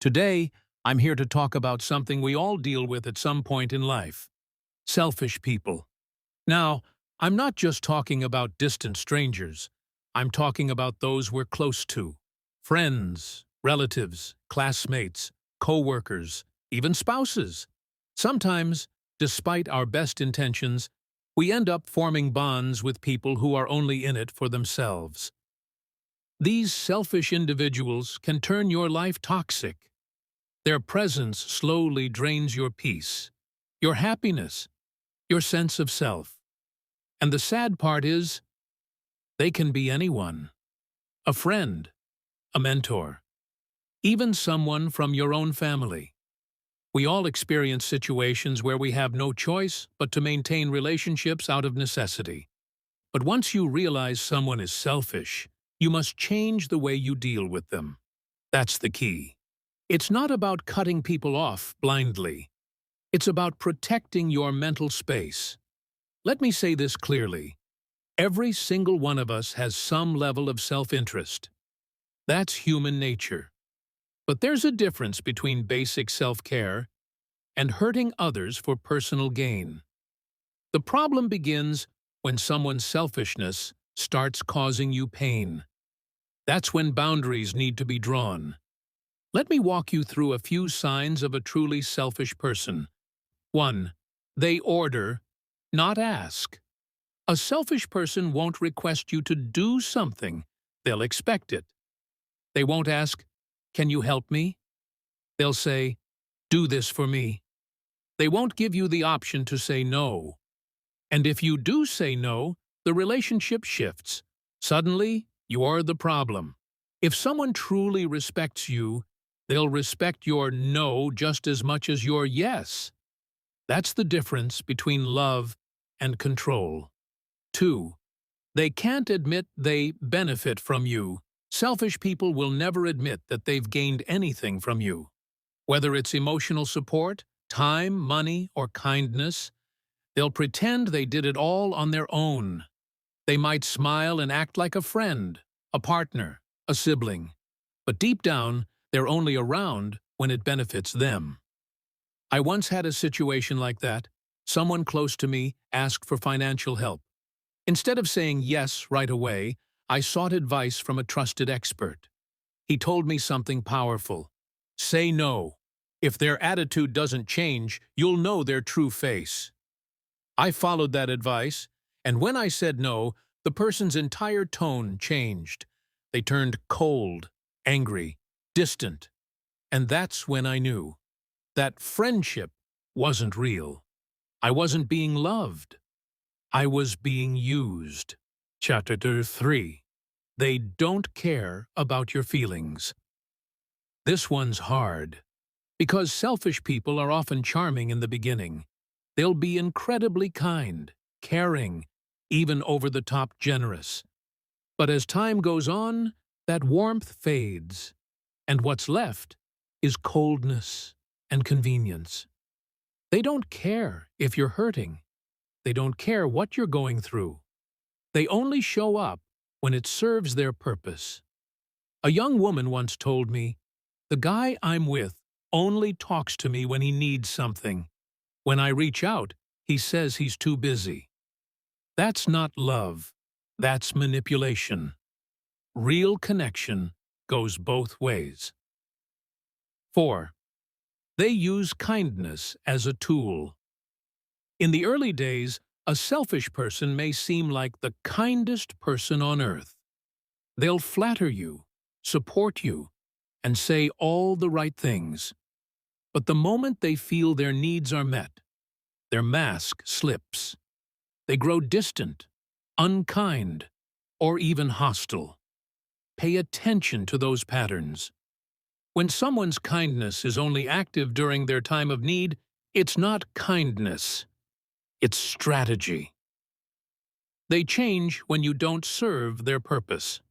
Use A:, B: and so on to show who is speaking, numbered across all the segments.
A: Today, I'm here to talk about something we all deal with at some point in life: selfish people. Now, I'm not just talking about distant strangers. I'm talking about those we're close to: friends, relatives, classmates, coworkers, even spouses. Sometimes, despite our best intentions, we end up forming bonds with people who are only in it for themselves. These selfish individuals can turn your life toxic. Their presence slowly drains your peace, your happiness, your sense of self. And the sad part is, they can be anyone: a friend, a mentor, even someone from your own family. We all experience situations where we have no choice but to maintain relationships out of necessity. But once you realize someone is selfish, you must change the way you deal with them. That's the key. It's not about cutting people off blindly. It's about protecting your mental space. Let me say this clearly. Every single one of us has some level of self-interest. That's human nature. But there's a difference between basic self-care and hurting others for personal gain. The problem begins when someone's selfishness starts causing you pain. That's when boundaries need to be drawn. Let me walk you through a few signs of a truly selfish person. 1. They order, not ask. A selfish person won't request you to do something. They'll expect it. They won't ask, "Can you help me?" They'll say, "Do this for me." They won't give you the option to say no. And if you do say no, the relationship shifts. Suddenly, you're the problem. If someone truly respects you, they'll respect your no just as much as your yes. That's the difference between love and control. 2. They can't admit they benefit from you. Selfish people will never admit that they've gained anything from you. Whether it's emotional support, time, money, or kindness, they'll pretend they did it all on their own. They might smile and act like a friend, a partner, a sibling. But deep down, they're only around when it benefits them. I once had a situation like that. Someone close to me asked for financial help. Instead of saying yes right away, I sought advice from a trusted expert. He told me something powerful: say no. If their attitude doesn't change, you'll know their true face. I followed that advice, and when I said no, the person's entire tone changed. They turned cold, angry, distant. And that's when I knew that friendship wasn't real. I wasn't being loved. I was being used. Chapter 3. They don't care about your feelings. This one's hard, because selfish people are often charming in the beginning. They'll be incredibly kind, caring, even over-the-top generous. But as time goes on, that warmth fades, and what's left is coldness and convenience. They don't care if you're hurting. They don't care what you're going through. They only show up when it serves their purpose. A young woman once told me, "The guy I'm with only talks to me when he needs something. When I reach out, he says he's too busy." That's not love. That's manipulation. Real connection goes both ways. 4. They use kindness as a tool. In the early days, a selfish person may seem like the kindest person on earth. They'll flatter you, support you, and say all the right things. But the moment they feel their needs are met, their mask slips. They grow distant, unkind, or even hostile. Pay attention to those patterns. When someone's kindness is only active during their time of need, it's not kindness. It's strategy. They change when you don't serve their purpose.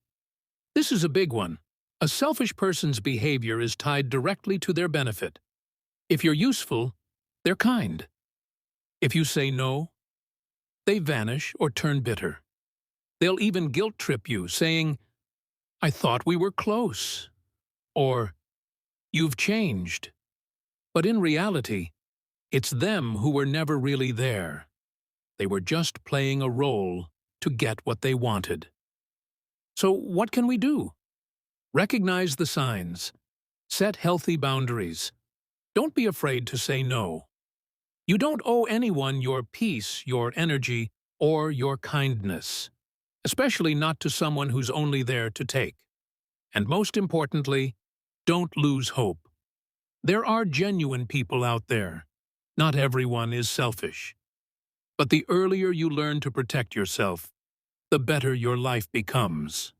A: This is a big one. A selfish person's behavior is tied directly to their benefit. If you're useful, they're kind. If you say no, they vanish or turn bitter. They'll even guilt-trip you, saying, "I thought we were close," or You've changed. But in reality, it's them who were never really there. They were just playing a role to get what they wanted. So what can we do? Recognize the signs. Set healthy boundaries. Don't be afraid to say no. You don't owe anyone your peace, your energy, or your kindness, especially not to someone who's only there to take. And most importantly, don't lose hope. There are genuine people out there. Not everyone is selfish. But the earlier you learn to protect yourself, the better your life becomes.